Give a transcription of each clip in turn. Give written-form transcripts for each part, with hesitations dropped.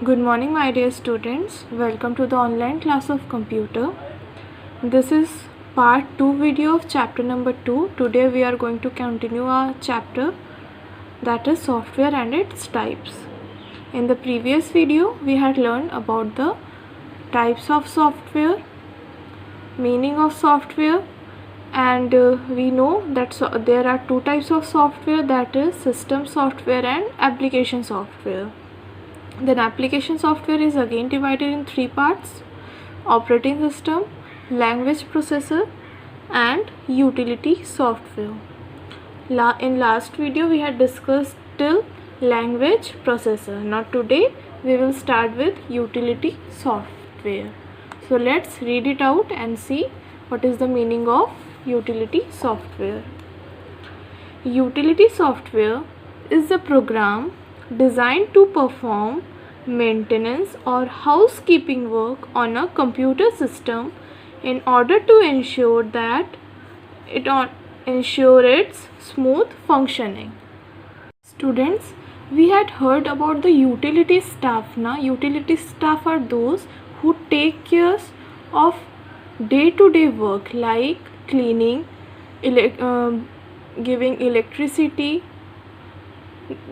Good morning, my dear students. Welcome to the online class of computer. This is part 2 video of chapter number 2. Today we are going to continue our chapter, that is software and its types. In the previous video we had learned about the types of software, meaning of software, and we know that there are two types of software, that is system software and application software. Then application software is again divided in three parts: operating system, language processor and utility software. In last video we had discussed till language processor. Now today we will start with utility software. So let's read it out and see what is the meaning of utility software. Utility software is a program designed to perform maintenance or housekeeping work on a computer system in order to ensure its smooth functioning. Students, we had heard about the utility staff. Utility staff are those who take care of day-to-day work like cleaning, giving electricity.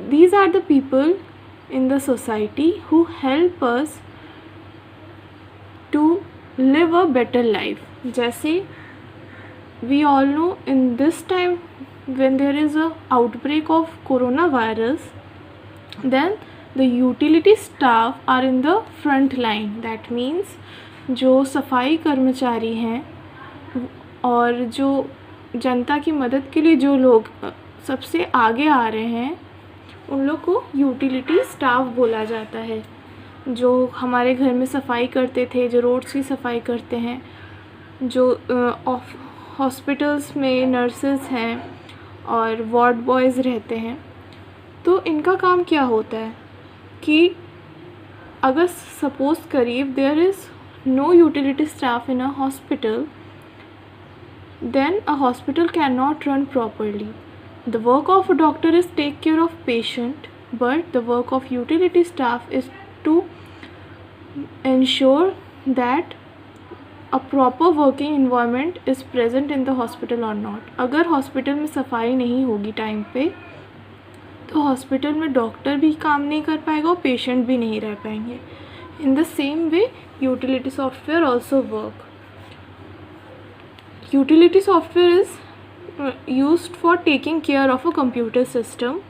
These are the people in the society who help us to live a better life. जैसे we all know, in this time when there is a outbreak of coronavirus, then the utility staff are in the front line. That means जो सफाई कर्मचारी हैं और जो जनता की मदद के लिए जो लोग सबसे आगे आ रहे हैं, उन लोग को यूटिलिटी स्टाफ बोला जाता है. जो हमारे घर में सफाई करते थे, जो रोड्स की सफाई करते हैं, जो हॉस्पिटल्स में नर्सेस हैं और वार्ड बॉयज़ रहते हैं, तो इनका काम क्या होता है कि अगर सपोज़ करिए there is no utility staff in a hospital, then a hospital cannot run properly. The work of a doctor is take care of patient, but the work of utility staff is to ensure that a proper working environment is present in the hospital or not. अगर hospital में सफाई नहीं होगी time पे, तो hospital में doctor भी काम नहीं कर पाएगा और पेशेंट भी नहीं रह पाएंगे. In the same way, utility software also work. Utility software is used for taking care of a computer system.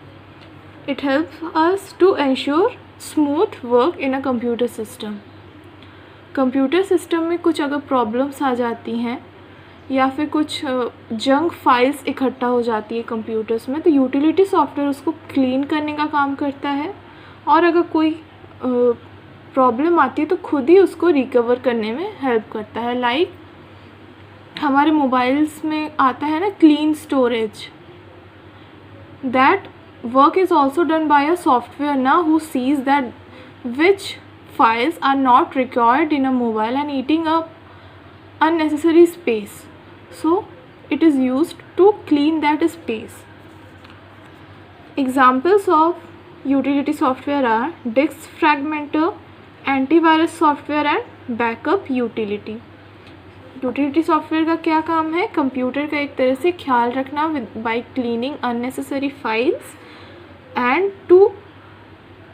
It helps us to ensure smooth work in a computer system. Computer system में कुछ अगर problems आ जाती हैं या फिर कुछ junk files इकट्ठा हो जाती है कंप्यूटर्स में, तो यूटिलिटी सॉफ्टवेयर उसको क्लीन करने का काम करता है, और अगर कोई प्रॉब्लम आती है तो खुद ही उसको रिकवर करने में हेल्प करता है. लाइक हमारे मोबाइल्स में आता है ना clean storage, that work is also done by a software who seize that which files are not required in a mobile and eating up unnecessary space. So it is used to clean that space. Examples of utility software are disk fragmenter, antivirus software and backup utility. Utility software का क्या काम है? Computer का एक तरह से ख्याल रखना by cleaning unnecessary files and to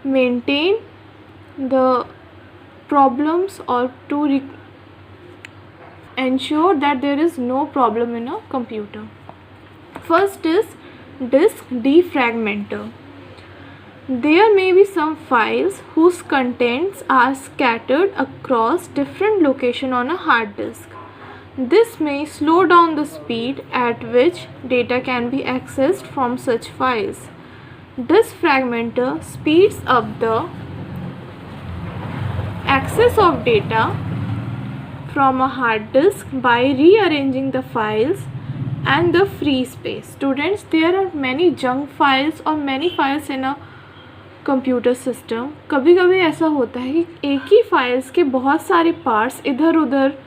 maintain the problems or to ensure that there is no problem in a computer. First is disk defragmenter. There may be some files whose contents are scattered across different locations on a hard disk. This may slow down the speed at which data can be accessed from such files. Disk fragmenter speeds up the access of data from a hard disk by rearranging the files and the free space. Students, there are many junk files or many files in a computer system. कभी कभी ऐसा होता है कि एक ही files के बहुत सारे पार्ट्स इधर उधर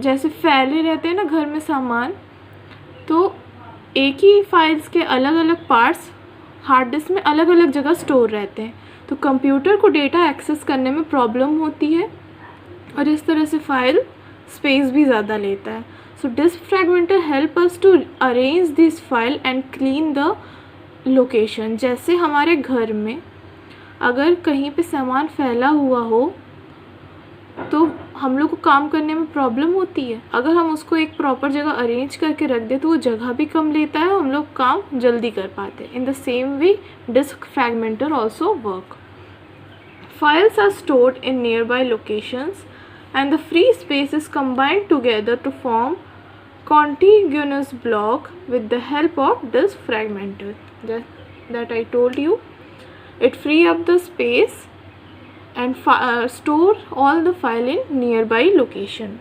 जैसे फैले रहते हैं ना घर में सामान, तो एक ही फाइल्स के अलग अलग पार्ट्स हार्ड डिस्क में अलग अलग जगह स्टोर रहते हैं. तो कंप्यूटर को डेटा एक्सेस करने में प्रॉब्लम होती है और इस तरह से फाइल स्पेस भी ज़्यादा लेता है. So disk fragmenter help us to arrange this file and clean the location. जैसे हमारे घर में अगर कहीं पे सामान फैला हुआ हो तो हम लोग को काम करने में प्रॉब्लम होती है. अगर हम उसको एक प्रॉपर जगह अरेंज करके रख दे तो वो जगह भी कम लेता है, हम लोग काम जल्दी कर पाते हैं. In the same way disk fragmenter also work. Files are stored in nearby locations and the free space is combined together to form contiguous block with the help of disk fragmenter. That I told you. It free up the space and store all the file in nearby location.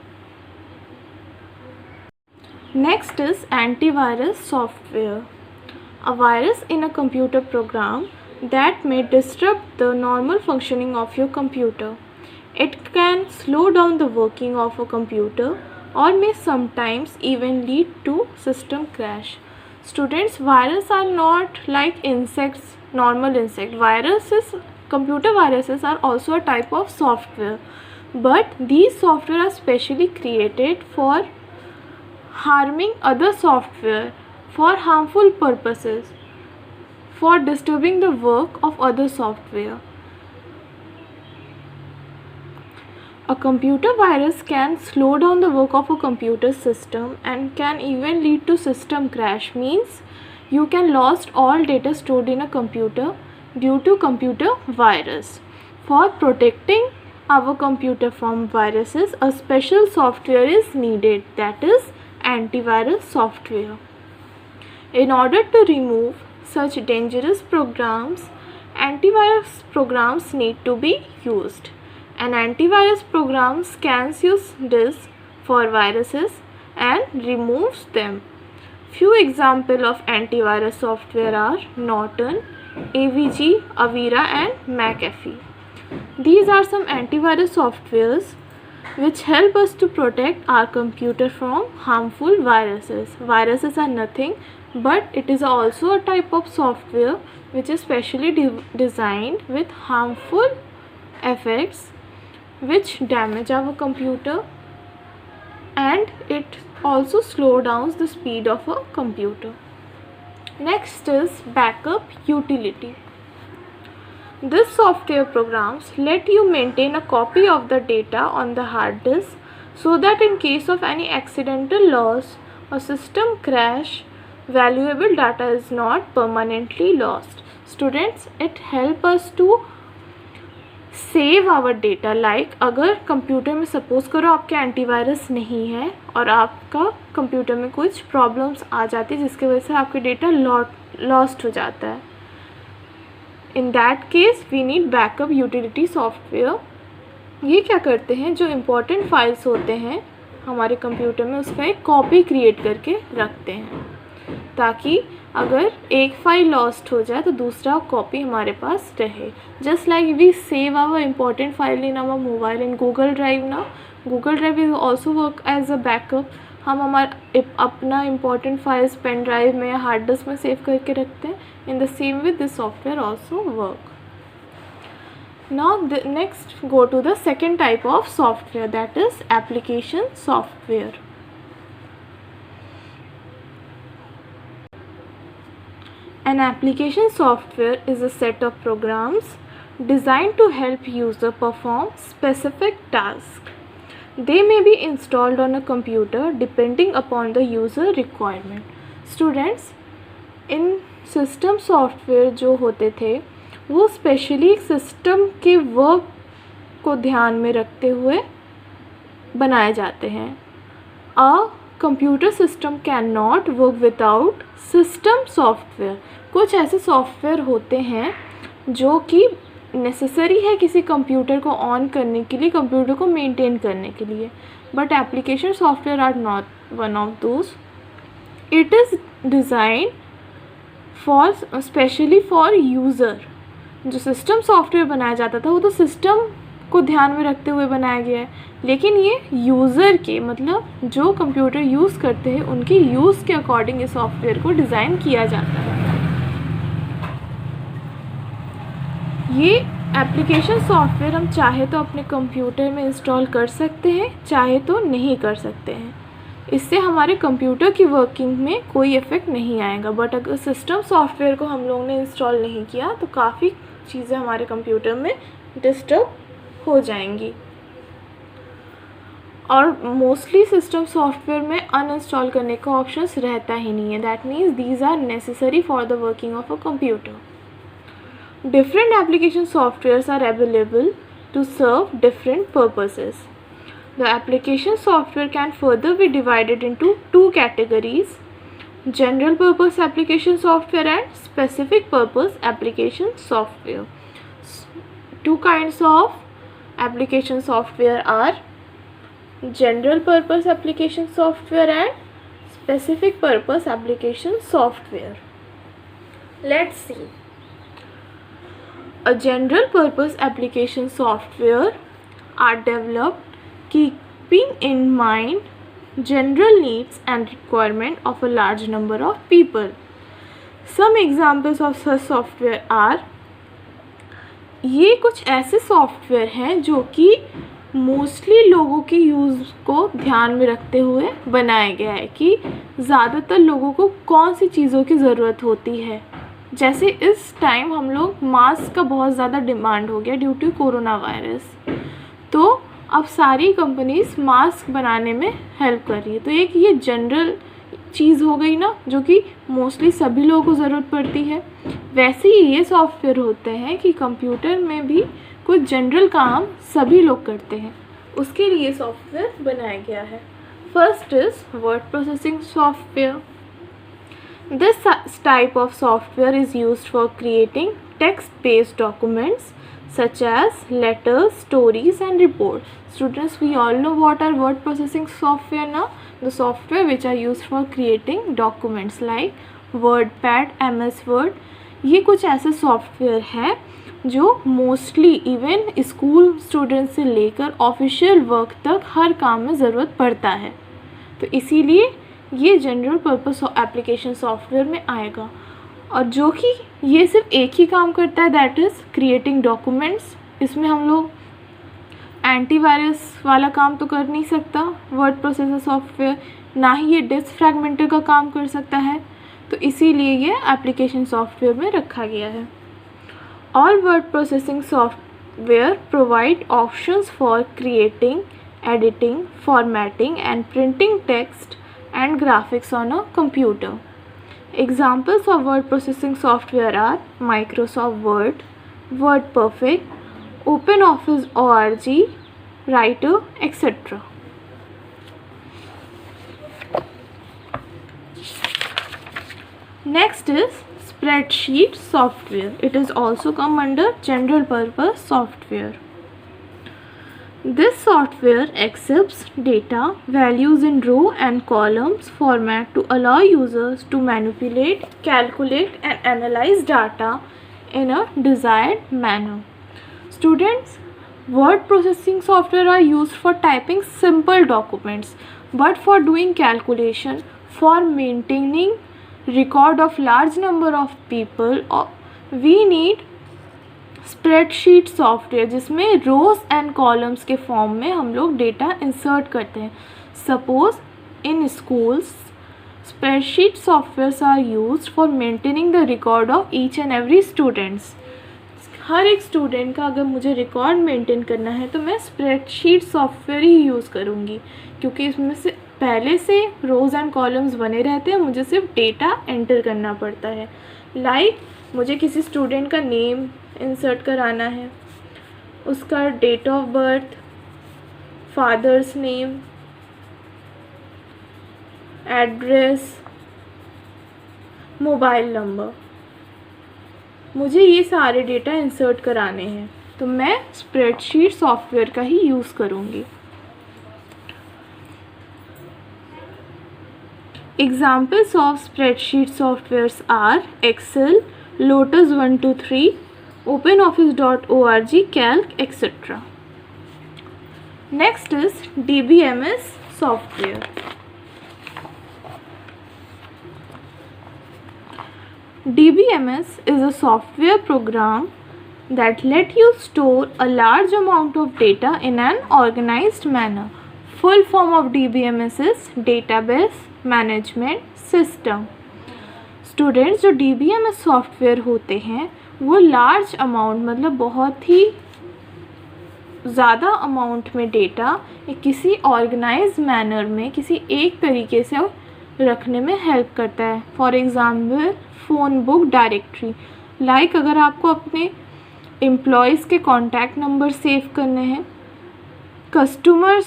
Next is antivirus software. A virus in a computer program that may disrupt the normal functioning of your computer. It can slow down the working of a computer or may sometimes even lead to system crash. Students, viruses are not like insects, normal insect. Computer viruses are also a type of software, but these software are specially created for harming other software for harmful purposes, for disturbing the work of other software. A computer virus can slow down the work of a computer system and can even lead to system crash. Means you can lost all data stored in a computer due to computer virus. For protecting our computer from viruses, a special software is needed, that is antivirus software. In order to remove such dangerous programs, antivirus programs need to be used. An antivirus program scans your disk for viruses and removes them. Few examples of antivirus software are Norton, AVG, Avira and McAfee. These are some antivirus softwares which help us to protect our computer from harmful viruses. Viruses are nothing but it is also a type of software which is specially designed with harmful effects which damage our computer, and it also slows down the speed of a computer. Next is backup utility. These software programs let you maintain a copy of the data on the hard disk so that in case of any accidental loss or system crash, valuable data is not permanently lost. Students, it helps us to save our data. Like अगर computer में suppose करो आपके antivirus नहीं है और आपका computer में कुछ प्रॉब्लम्स आ जाती है जिसकी वजह से आपके डेटा लॉस्ट हो जाता है. In that case we need backup utility software. ये क्या करते हैं, जो इम्पोर्टेंट फाइल्स होते हैं हमारे कंप्यूटर में उसका एक कॉपी क्रिएट करके रखते हैं ताकि अगर एक फाइल लॉस्ट हो जाए तो दूसरा कॉपी हमारे पास रहे. Just like we save our important file in our mobile in Google Drive ना. Google Drive is also work as a backup. हम हमारा अपना इम्पोर्टेंट फाइल्स पेन ड्राइव में या हार्ड डिस्क में सेव करके रखते हैं. In the same way this software also work. Now next go to the second type of software, that is application software. An application software is a set of programs designed to help user perform specific tasks. They may be installed on a computer depending upon the user requirement. Students, in system software जो होते थे वो specially system के work को ध्यान में रखते हुए बनाए जाते हैं. A computer system cannot work without system software. कुछ ऐसे सॉफ्टवेयर होते हैं जो कि नेसेसरी है किसी कंप्यूटर को ऑन करने के लिए, कंप्यूटर को मेंटेन करने के लिए, but application software are not one of those. It is design for specially for user. जो सिस्टम सॉफ्टवेयर बनाया जाता था वो तो सिस्टम को ध्यान में रखते हुए बनाया गया है, लेकिन ये यूज़र के मतलब जो कंप्यूटर यूज़ करते हैं उनके यूज़ के अकॉर्डिंग इस सॉफ्टवेयर को डिज़ाइन किया जाता है. ये एप्लीकेशन सॉफ्टवेयर हम चाहे तो अपने कंप्यूटर में इंस्टॉल कर सकते हैं, चाहे तो नहीं कर सकते हैं। इससे हमारे कंप्यूटर की वर्किंग में कोई इफ़ेक्ट नहीं आएगा। बट अगर सिस्टम सॉफ्टवेयर को हम लोगों ने इंस्टॉल नहीं किया तो काफ़ी चीज़ें हमारे कंप्यूटर में डिस्टर्ब हो जाएंगी। और मोस्टली सिस्टम सॉफ्टवेयर में अनइंस्टॉल करने का ऑप्शंस रहता ही नहीं है। That means these are necessary for the working of a computer. Different application softwares are available to serve different purposes. The application software can further be divided into two categories: general purpose application software and specific purpose application software. Two kinds of application software are general purpose application software and specific purpose application software. Let's see. A general purpose application software are developed keeping in mind general needs and requirement of a large number of people. Some examples of such software are, ये कुछ ऐसे software हैं जो कि mostly लोगों की use को ध्यान में रखते हुए बनाया गया है कि ज़्यादातर लोगों को कौन सी चीज़ों की ज़रूरत होती है। जैसे इस टाइम हम लोग मास्क का बहुत ज़्यादा डिमांड हो गया ड्यू टू कोरोना वायरस, तो अब सारी कंपनीज मास्क बनाने में हेल्प कर रही है। तो एक ये जनरल चीज़ हो गई ना, जो कि मोस्टली सभी लोगों को ज़रूरत पड़ती है। वैसे ही ये सॉफ्टवेयर होते हैं कि कंप्यूटर में भी कुछ जनरल काम सभी लोग करते हैं, उसके लिए सॉफ्टवेयर बनाया गया है। First is word processing software. This type of software is used for creating text-based documents such as letters, stories and reports. Students, we all know what are word processing software now? The software which are used for creating documents like WordPad, MS Word. ये कुछ ऐसे software है जो mostly even school students से लेकर official work तक हर काम में ज़रूरत पड़ता है, तो इसीलिए ये जनरल पर्पस एप्लीकेशन सॉफ्टवेयर में आएगा। और जो कि ये सिर्फ एक ही काम करता है, दैट इज़ क्रिएटिंग डॉक्यूमेंट्स। इसमें हम लोग एंटीवायरस वाला काम तो कर नहीं सकता वर्ड प्रोसेसर सॉफ्टवेयर, ना ही ये डिस्क फ्रैगमेंटर का काम कर सकता है, तो इसीलिए ये एप्लीकेशन सॉफ्टवेयर में रखा गया है। All word processing software provide options for creating, editing, formatting and printing text and graphics on a computer. Examples of word processing software are Microsoft Word, WordPerfect, OpenOffice org, Writer, etc. Next is spreadsheet software. It is also come under general purpose software. This software accepts data values in row and columns format to allow users to manipulate, calculate and analyze data in a desired manner. Students, word processing software are used for typing simple documents, but for doing calculation, for maintaining record of large number of people, we need spreadsheet software, जिसमें rows and columns के form में हम लोग data insert करते हैं। Suppose in schools spreadsheet softwares are used for maintaining the record of each and every students. हर एक student का अगर मुझे रिकॉर्ड मेंटेन करना है तो मैं स्प्रेडशीट सॉफ्टवेयर ही यूज़ करूँगी, क्योंकि इसमें से पहले से रोज एंड कॉलम्स बने रहते हैं, मुझे सिर्फ डेटा एंटर करना पड़ता है। लाइक मुझे किसी स्टूडेंट का नेम इंसर्ट कराना है, उसका date of birth, father's name, address, mobile number, मुझे ये सारे डेटा इंसर्ट कराने हैं, तो मैं स्प्रेडशीट सॉफ्टवेयर का ही यूज़ करूँगी। Examples of spreadsheet softwares are Excel, Lotus 123, OpenOffice.org, Calc, etc. Next is DBMS software. DBMS is a software program that let you store a large amount of data in an organized manner. Full form of DBMS is Database Management System. Students, जो DBMS software होते हैं वो large amount मतलब बहुत ही ज़्यादा amount में data किसी organise manner में किसी एक तरीके से रखने में हेल्प करता है. For example phone book directory. Like अगर आपको अपने एम्प्लॉयज़ के कॉन्टैक्ट नंबर सेव करने हैं, कस्टमर्स,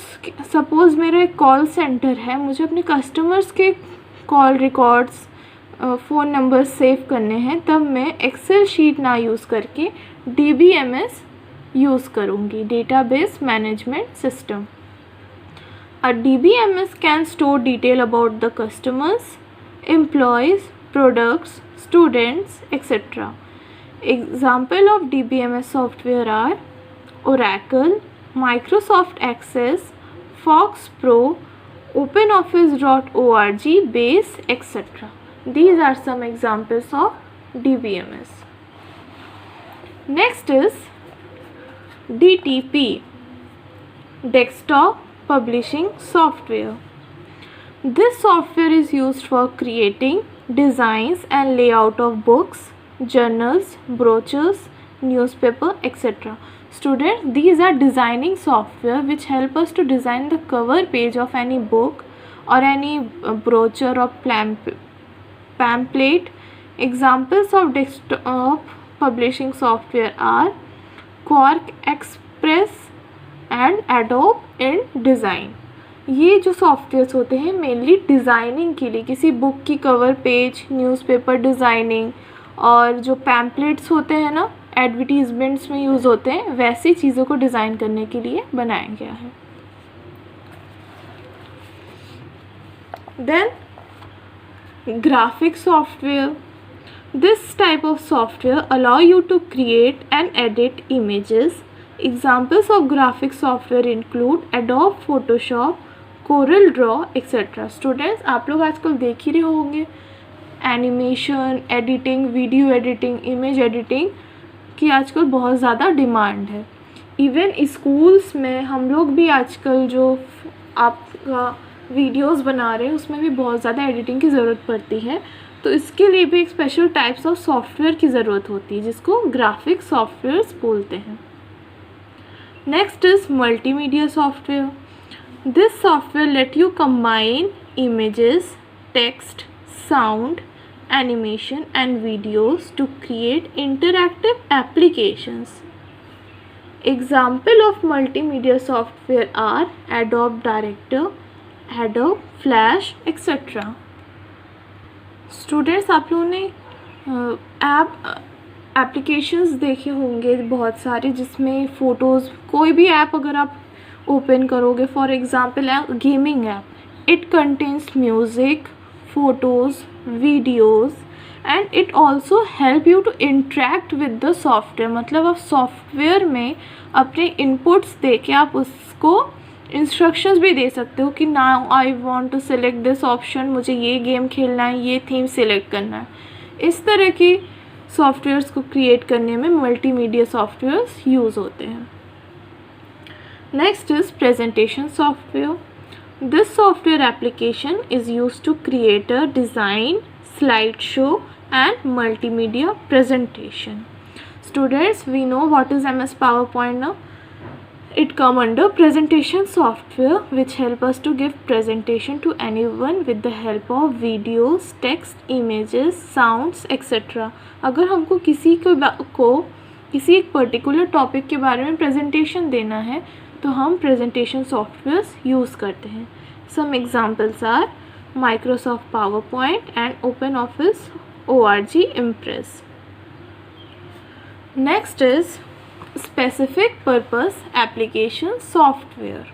सपोज़ मेरा एक कॉल सेंटर है, मुझे अपने कस्टमर्स के call records phone number save करने हैं, तब मैं एक्सेल शीट ना यूज़ करके DBMS यूज़ करूँगी, database management system. A DBMS can store detail about the customers, employees, products, students, etc. Example of DBMS software are Oracle, Microsoft Access, Fox Pro, OpenOffice.org, Base, etc. These are some examples of DBMS. Next is DTP, Desktop Publishing Software. This software is used for creating designs and layout of books, journals, brochures, newspaper, etc. Students, these are designing software which help us to design the cover page of any book or any brochure or pamphlet. Examples of desktop publishing software are Quark Express and adobe InDesign. ये जो softwares होते हैं mainly designing के लिए, किसी book की cover page, newspaper designing और जो पैम्पलेट्स होते हैं ना एडवर्टीज़मेंट्स में यूज़ होते हैं, वैसी चीज़ों को डिज़ाइन करने के लिए बनाया गया है. Then graphic software. This type of software allow you to create and edit images. Examples of graphic software include Adobe Photoshop, Corel Draw, etc. Students, आप लोग आजकल देख ही रहे होंगे animation editing, video editing, image editing की आजकल बहुत ज़्यादा डिमांड है. इवन स्कूल्स में हम लोग भी आजकल जो आपका वीडियोस बना रहे हैं उसमें भी बहुत ज़्यादा एडिटिंग की ज़रूरत पड़ती है. तो इसके लिए भी एक स्पेशल टाइप्स ऑफ सॉफ्टवेयर की ज़रूरत होती है जिसको ग्राफिक सॉफ्टवेयर्स बोलते हैं. Next is multimedia software. This software let you combine images, text, sound, animation and videos to create interactive applications. Example of multimedia software are Adobe Director, Adobe Flash, etc. Students, आप लोगों ने applications देखे होंगे बहुत सारे जिसमें photos, कोई भी ऐप अगर आप ओपन करोगे, for example gaming app, it contains music, photos, videos and it also help you to interact with the software. मतलब आप सॉफ्टवेयर में अपने इनपुट्स दे के आप उसको इंस्ट्रक्शंस भी दे सकते हो कि now I want to select this option, मुझे ये गेम खेलना है, ये थीम सेलेक्ट करना है. इस तरह की सॉफ्टवेयर्स को क्रिएट करने में मल्टीमीडिया सॉफ्टवेयर्स यूज़ होते हैं. Next is presentation software. This software application is use to create a design, slide show and multimedia presentation. Students, we know what is MS PowerPoint now. It come under presentation software which help us to give presentation to anyone with the help of videos, text, images, sounds, etc. अगर हमको किसी को किसी एक particular topic के बारे में presentation देना है तो हम प्रेजेंटेशन सॉफ्टवेयर्स यूज़ करते हैं. Some examples are Microsoft PowerPoint and OpenOffice.org Impress. Next is specific purpose application software.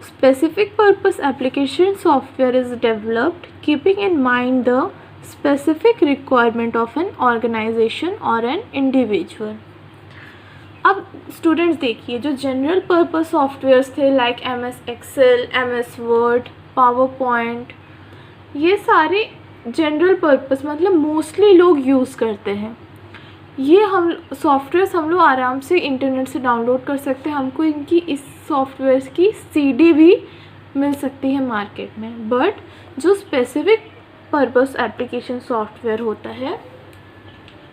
Specific purpose application software is developed keeping in mind the specific requirement of an organization or an individual. अब students देखिए, जो general purpose softwares थे like MS Excel, MS Word, PowerPoint, ये सारे general purpose मतलब mostly लोग use करते हैं. ये हम सॉफ्टवेयर्स हम लोग आराम से इंटरनेट से डाउनलोड कर सकते हैं। हमको इनकी इस सॉफ्टवेयर्स की CD भी मिल सकती है मार्केट में। बट जो स्पेसिफिक पर्पस एप्लीकेशन सॉफ्टवेयर होता है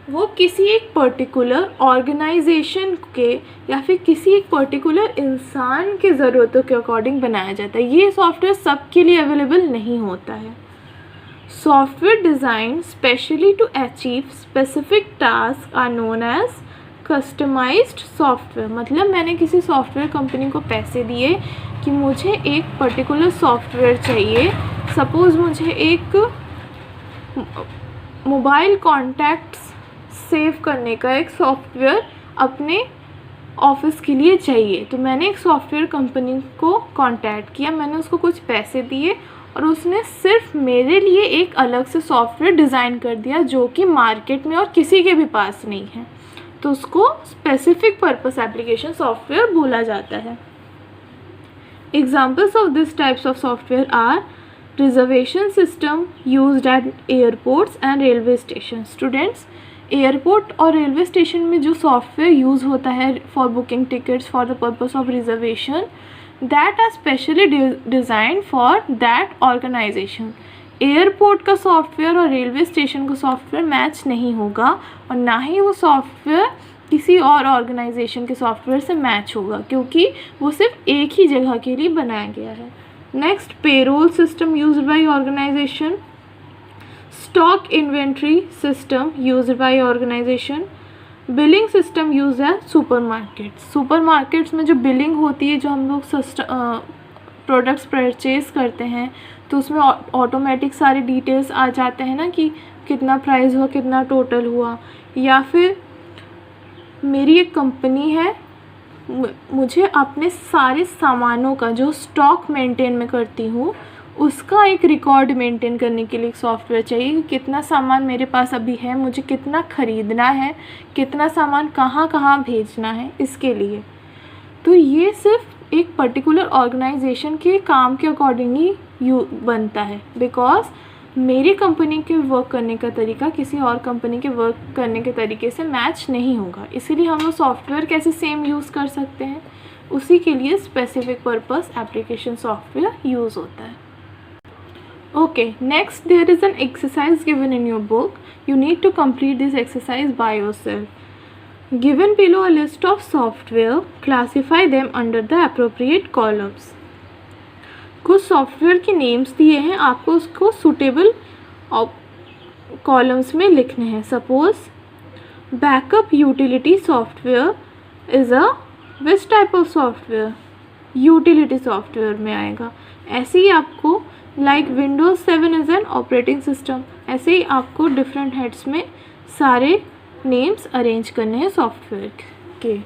वो किसी एक पर्टिकुलर ऑर्गेनाइजेशन के या फिर किसी एक पर्टिकुलर इंसान के ज़रूरतों के अकॉर्डिंग बनाया जाता है। ये सॉफ्टवेयर सबके लिए अवेलेबल नहीं होता है। Software design specially to achieve specific task are known as customised software. मतलब मैंने किसी सॉफ्टवेयर कंपनी को पैसे दिए कि मुझे एक पर्टिकुलर सॉफ्टवेयर चाहिए। सपोज़ मुझे एक मोबाइल कॉन्टैक्ट्स सेव करने का एक सॉफ्टवेयर अपने ऑफिस के लिए चाहिए, तो मैंने एक सॉफ्टवेयर कंपनी को कांटेक्ट किया, मैंने उसको कुछ पैसे दिए और उसने सिर्फ मेरे लिए एक अलग से सॉफ्टवेयर डिज़ाइन कर दिया जो कि मार्केट में और किसी के भी पास नहीं है। तो उसको स्पेसिफिक पर्पस एप्लीकेशन सॉफ्टवेयर बोला जाता है। Examples of this types of software are reservation system used at airports and railway station. Students, airport और रेलवे स्टेशन में जो सॉफ्टवेयर यूज़ होता है for booking tickets for the purpose of reservation, that are specially design for that organisation. Airport का software और railway station का software match नहीं होगा और ना ही वो सॉफ्टवेयर किसी और ऑर्गेनाइजेशन के सॉफ्टवेयर से मैच होगा, क्योंकि वो सिर्फ एक ही जगह के लिए बनाया गया है। Next, payroll system used by organisation. Stock inventory system used by organisation. Billing system use है सुपरमार्केट्स। सुपरमार्केट्स में जो बिलिंग होती है, जो हम लोग प्रोडक्ट्स परचेज करते हैं तो उसमें ऑटोमेटिक सारे डिटेल्स आ जाते हैं ना कि कितना प्राइस हुआ, कितना टोटल हुआ। या फिर मेरी एक कंपनी है, मुझे अपने सारे सामानों का जो स्टॉक मेंटेन मैं करती हूँ उसका एक रिकॉर्ड मेंटेन करने के लिए एक सॉफ्टवेयर चाहिए कि कितना सामान मेरे पास अभी है, मुझे कितना ख़रीदना है, कितना सामान कहाँ कहाँ भेजना है, इसके लिए। तो ये सिर्फ एक पर्टिकुलर ऑर्गेनाइजेशन के काम के अकॉर्डिंग ही बनता है, बिकॉज मेरी कंपनी के वर्क करने का तरीका किसी और कंपनी के वर्क करने के तरीके से मैच नहीं होगा। इसीलिए हम लोग सॉफ्टवेयर कैसे सेम यूज़ कर सकते हैं, उसी के लिए specific purpose application software use होता है। Okay, next there is an exercise given in your book. You need to complete this exercise by yourself. Given below a list of software, classify them under the appropriate columns. कुछ software के names दिए हैं, आपको उसको suitable columns में लिखने हैं। Suppose backup utility software is a which type of software, utility software में आएगा। ऐसे ही आपको like Windows 7 is an operating system, ऐसे ही आपको डिफरेंट हेड्स में सारे नेम्स अरेंज करने हैं सॉफ्टवेयर के।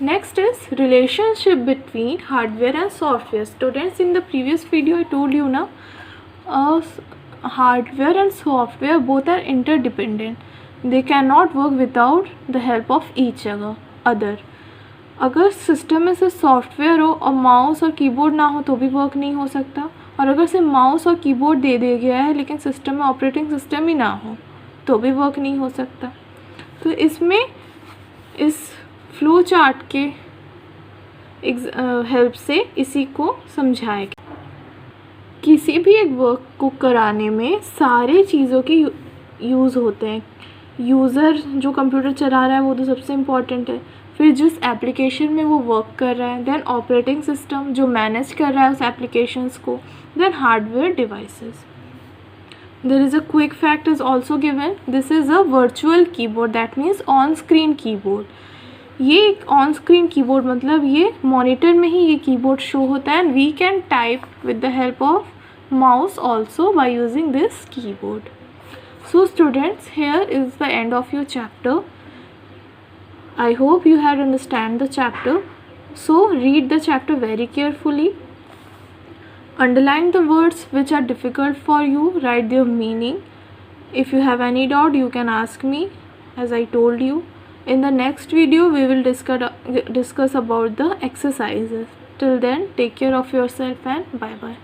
Next is relationship between hardware and software. Students, in the previous video I told you now, hardware and software both are interdependent. They cannot work without the help of each other. अगर system में सिर्फ software हो और mouse और keyboard ना हो तो भी वर्क नहीं हो सकता, और अगर सिर्फ माउस और कीबोर्ड दे दिया गया है लेकिन सिस्टम में ऑपरेटिंग सिस्टम ही ना हो तो भी वर्क नहीं हो सकता। तो इसमें इस फ्लो चार्ट के हेल्प से इसी को समझाया गया। किसी भी एक वर्क को कराने में सारे चीज़ों के यूज़ होते हैं। यूज़र जो कंप्यूटर चला रहा है वो तो सबसे इम्पॉर्टेंट है, फिर जिस एप्लीकेशन में वो वर्क कर रहा है, देन ऑपरेटिंग सिस्टम जो मैनेज कर रहा है उस एप्लीकेशंस को, then hardware devices. There is a quick fact is also given, this is a virtual keyboard, that means on screen keyboard. ये एक ऑन स्क्रीन कीबोर्ड मतलब ये मॉनिटर में ही ये कीबोर्ड शो होता है, and we can type with the help of mouse also by using this keyboard. So students, here is the end of your chapter. I hope you had understand the chapter. So read the chapter very carefully. Underline the words which are difficult for you. Write their meaning. If you have any doubt, you can ask me, as I told you. In the next video, we will discuss about the exercises. Till then, take care of yourself and bye bye.